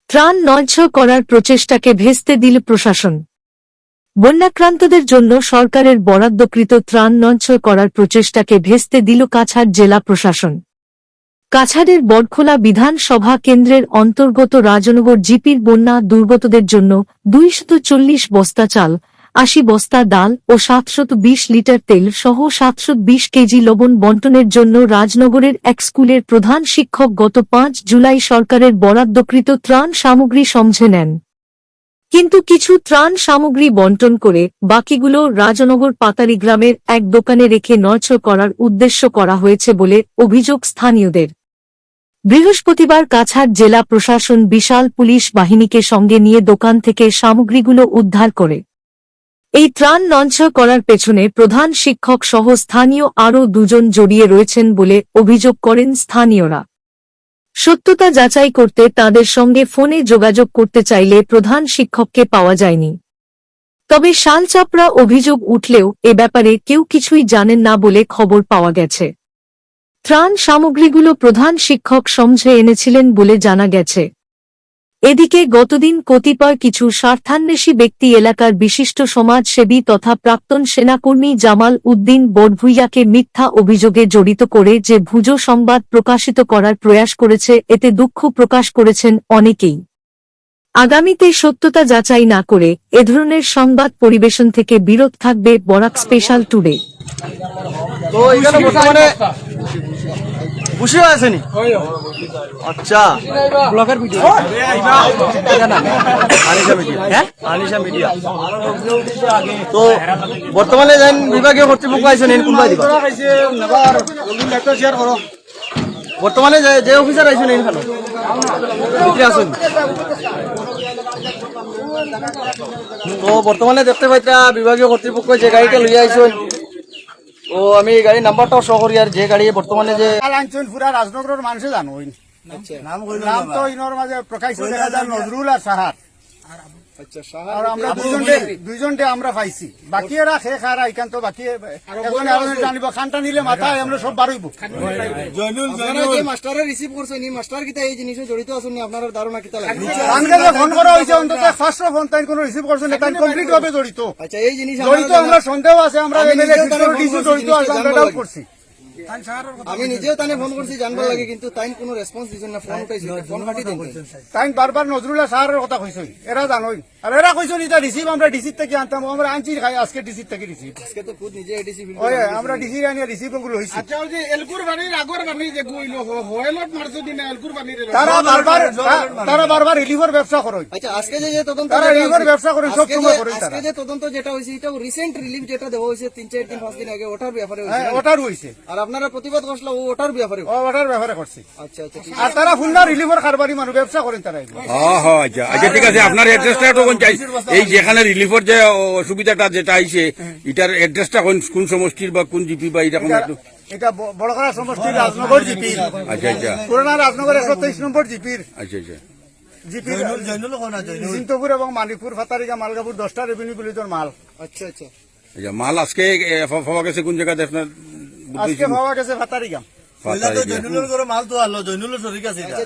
ত্রাণ নয়ছয় করার প্রচেষ্টাকে ভেস্তে দিল প্রশাসন। বন্যাক্রান্তদের জন্য সরকারের বরাদ্দকৃত ত্রাণ নয়ছয় করার প্রচেষ্টাকে ভেস্তে দিল কাছাড় জেলা প্রশাসন। কাছাড়ের বড়খোলা বিধানসভা কেন্দ্রের অন্তর্গত রাজনগর জিপির বন্যা দুর্গতদের জন্য 240 বস্তা চাল, 80 বস্তা ডাল ও 720 লিটার তেল সহ 720 কেজি লবণ বন্টনের জন্য রাজনগরের এক স্কুলের প্রধান শিক্ষক গত 5 জুলাই সরকারের বরাদ্দকৃত ত্রাণ সামগ্রী সমঝে নেন। কিন্তু কিছু ত্রাণ সামগ্রী বন্টন করে বাকিগুলো রাজনগর পাতারি গ্রামের এক দোকানে রেখে নয়ছয় করার উদ্দেশ্য করা হয়েছে বলে অভিযোগ স্থানীয়দের। বৃহস্পতিবার কাছাড় জেলা প্রশাসন বিশাল পুলিশ বাহিনীকে সঙ্গে নিয়ে দোকান থেকে সামগ্রীগুলো উদ্ধার করে। এই ত্রাণ নয়ছয় করার পেছনে প্রধান শিক্ষক সহ স্থানীয় আরও 2 জন জড়িয়ে রয়েছেন বলে অভিযোগ করেন স্থানীয়রা। সত্যতা যাচাই করতে তাদের সঙ্গে ফোনে যোগাযোগ করতে চাইলে প্রধান শিক্ষককে পাওয়া যায়নি। তবে শালচাপড়া অভিযোগ উঠলেও এ ব্যাপারে কেউ কিছুই জানেন না বলে খবর পাওয়া গেছে। ত্রাণ সামগ্রীগুলো প্রধান শিক্ষক সমঝে এনেছিলেন বলে জানা গেছে। এদিকে গতদিন কতিপয় কিছু স্বার্থান্বেষী ব্যক্তি এলাকার বিশিষ্ট সমাজসেবী তথা প্রাক্তন সেনাকর্মী জামাল উদ্দিন বড়ভুইয়াকে মিথ্যা অভিযোগে জড়িত করে যে ভুজো সংবাদ প্রকাশিত করার প্রয়াস করেছে, এতে দুঃখ প্রকাশ করেছেন অনেকেই। আগামীতে সত্যতা যাচাই না করে এ ধরনের সংবাদ পরিবেশন থেকে বিরত থাকবে বরাক স্পেশাল টুডে। তো এখানে বর্তমানে বসে আছেনি? আচ্ছা, ব্লগার ভিডিও আনিশা মিডিয়া। তো বর্তমানে যেন বিভাগীয় কর্তৃপক্ষ আইছেন কোনবাই দিবা বর্তমানে যে অফিসার আইছেন এইখানে ভিতরে আসুন। তো বর্তমানে দেখতে পাইতা বিভাগীয় কর্তৃপক্ষ যে গাড়িটা লইয়া আইছেন, ও আমি গাড়ি নাম্বারটাও শো করি। আর যে গাড়ি বর্তমানে যে পুরা রাজনগরের মানুষে জানো নাম তো ইনোর মাঝে প্রকাশ দেখা যায় নজরুল আর সাহার। আর আমরা দুইজনটে আমরা পাইছি, বাকি এরা খেয়ে খারা এখান তো বাকি জানিব খানটা নিলে মাথায় আমরা সব বারইব। মাস্টারে রিসিভ করছেন মাস্টার কিতা এই জিনিসে জড়িত আছেন আপনার ধারণা কিতা লাগে? ফোন করা হয়েছে অন্তত ফার্স্ট ফোন তাই কোনো রিসিভ করছেন না, তাই কমপ্লিট ভাবে জড়িত। আচ্ছা, এই জিনিস জড়িত আমরা সন্দেহ আছে, আমরা জড়িত আছে, আমরা ডাউট করছি। আমি নিজেও তানে ফোন করছি জানবার লাগে, কিন্তু তাই কোনো রেসপন্স দিছেন না। ফোন উঠাইছি, ফোন কাটি দেন। তাই বারবার নজরুল্লাহ স্যারের কথা কইছে, এরা জানোই। আর এরা কইছে এটা রিসিভ আমরা ডিসি থেকে আনতাম, আমরা আনছি আজকে ডিসি থেকে রিসিভ। আজকে তো খুদ নিজে এডিসি বিল ওই আমরা ডিসি আনি রিসিভ গুলো হইছে। আচ্ছা, ওই যে এলকুর বাড়ির আগর বাড়ি যে কইলো হোয়েলট মারছো দিনা এলকুর বাড়ির তারা বারবার রিলিফের ব্যবসা করে। আচ্ছা, আজকে যে তদন্ত তারা রিলিফের ব্যবসা করে সব সময় করে। আজকে যে তদন্ত যেটা হইছে এটা রিসেন্ট রিলিফ যেটা দেওয়া হইছে 3-4 দিন 5 দিন আগে, ওটার ব্যাপারে হইছে। ওটার হইছে। আর আপনারা প্রতিবাদ করছিল ওটার ব্যাপারে? ওটার ব্যাপারে করছে। আচ্ছা আচ্ছা, আর তারা ফুলনা রিলিফের কারবারি মানুষ ব্যবসা করেন তারা। আচ্ছা আচ্ছা, ঠিক আছে। আপনার অ্যাড্রেসটা তখন চাই, এই যেখানে রিলিফের যে অসুবিধাটা যেটা আইছে এটার অ্যাড্রেসটা কোন সমষ্টির বা কোন জিপি বা এরকম একটু? এটা বড়খরা সমষ্টির রাজনগর জিপি। আচ্ছা আচ্ছা, পুরানা রাজনগর 123 নম্বর জিপির। আচ্ছা আচ্ছা, জিপির জিন্তপুর এবং মানিকপুর ফাতারিকা মালগাপুর 10টা রেভিনিউ বিলিজর মাল। আচ্ছা আচ্ছা আচ্ছা। মাল আজকে পাওয়া গেছে কোন জায়গাতে আপনার? আজকে পাওয়া গেছে ফাতারিকা।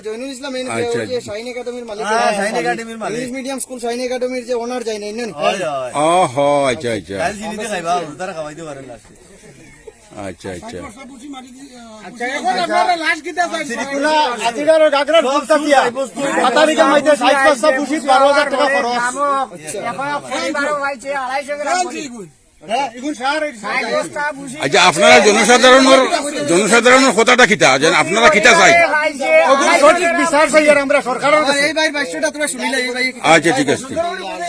জয়নুল ইসলাম শাহিন একাডেমির মালিক, ইংলিশ মিডিয়াম স্কুল শাহিন একাডেমির যে ওনার যায় নাই। আচ্ছা আচ্ছা আচ্ছা আচ্ছা। আচ্ছা, এখন আপনারা লাশ কিতা চাইছেন? আজিরার গাগরা ঢুকতা দিয়া ফাতারিকা মাইতে 60 বস্তা পুষি 12,000 টাকা খরচ। আচ্ছা, আপনারা জনসাধারণের কথাটা কিতা যেন আপনারা কিতা চাই? বিচার চাই আর আমরা সরকারের কাছে। এই ভাই বাইশটা তোমরা শুনিলে এই ভাই। আচ্ছা, ঠিক আছে।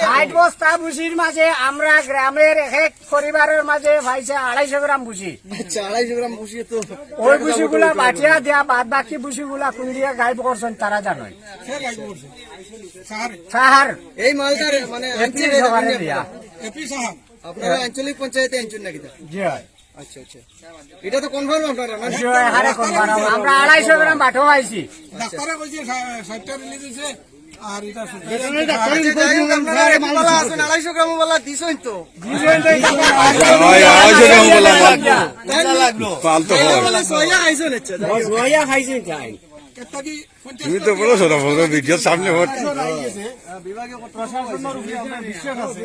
60 বস্তা ভুসির মাঝে আমরা গ্রামের এক পরিবারের মাঝে পাইছে 250 গ্রাম ভুসি। আচ্ছা, 250 গ্রাম ভুসি। তো ওই ভুসিগুলা বাটিয়া দেয়া, বাদ বাকি ভুসিগুলা কোন দিয়ে গাইব করছেন তারা জানোই। সাহার এই মালটার মানে এপি সাহেব আপনারা আঞ্চলিক পঞ্চায়েতে আনছেন নাকি? জি আচ্ছা আচ্ছা, এটা তো কনফার্ম আপনারা না? আমরা 250 গ্রাম বাটো পাইছি। ডাক্তারে কইছে 60টা রিলিজ হইছে। আর এটা 250 গ্রাম বলা দিছেন তো? 250 গ্রাম বলা ফালতু হয়। সোয়া খাইছেন? আচ্ছা, সোয়া খাইছেন চাই। তুমি তো বলেছো না বলো ভিডিওর সামনে ভোট বিভাগীয় প্রশাসনের উপরে আমরা বিশ্বাস আছে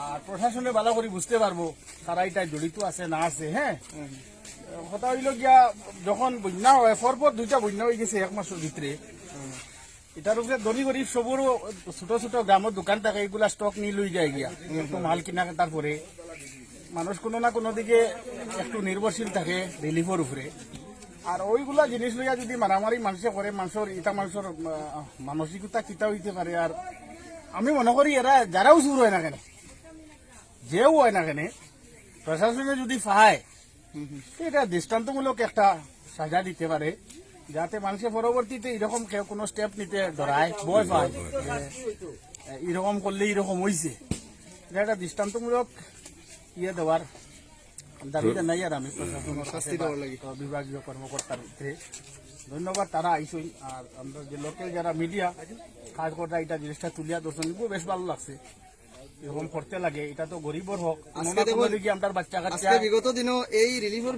আর প্রশাসনে ভালো করে বুঝতে পারবো তারা এটা জড়িত আছে না আছে। হ্যাঁ, কথা হইল গিয়া যখন বন্যা হয় পরপর 2টা বন্যা হয়ে গেছে 1 মাসের ভিতরে, এটার উপরে ধনী গরিব সবুর ছোট ছোট গ্রামের দোকান থাকে এগুলা স্টক নিয়ে লই যায় গিয়া একটু মাল কিনা কাটার পরে মানুষ কোনো না কোনো দিকে একটু নির্ভরশীল থাকে রিলিফের উপরে। আর ওইগুলা জিনিস লইয়া যদি মারামারি মানুষে করে মানুষের এটা মানুষের মানসিকতা কিতা হইতে পারে। আর আমি মনে করি এরা যারাও চুর হয় না কেন যেও হয় না কেন প্রশাসনে যদি পায় এটা দৃষ্টান্তমূলক একটা সাজা দিতে পারে যাতে মানুষের পরবর্তীতে এরকম কেউ কোনো স্টেপ নিতে ডরায় ভয় পায় এরকম করলে এরকম হয়েছে, এটা একটা দৃষ্টান্তমূলক ইয়ে দেওয়ার দাবি জানাই। আর আমি প্রশাসনের শাস্তি দেওয়ার লাগে বিভাগীয় কর্মকর্তার উপরে ধন্যবাদ, তারা আইসই। আর আমরা যে লোকেল যারা মিডিয়া কাজ করতে এটা জিনিসটা তুলিয়া দর্শন বেশ ভালো লাগছে, এরকম করতে লাগে। এটা তো গরিবর হোক, আমরা বাচ্চা কাচ্চা বিগত দিনও এই রিলিফের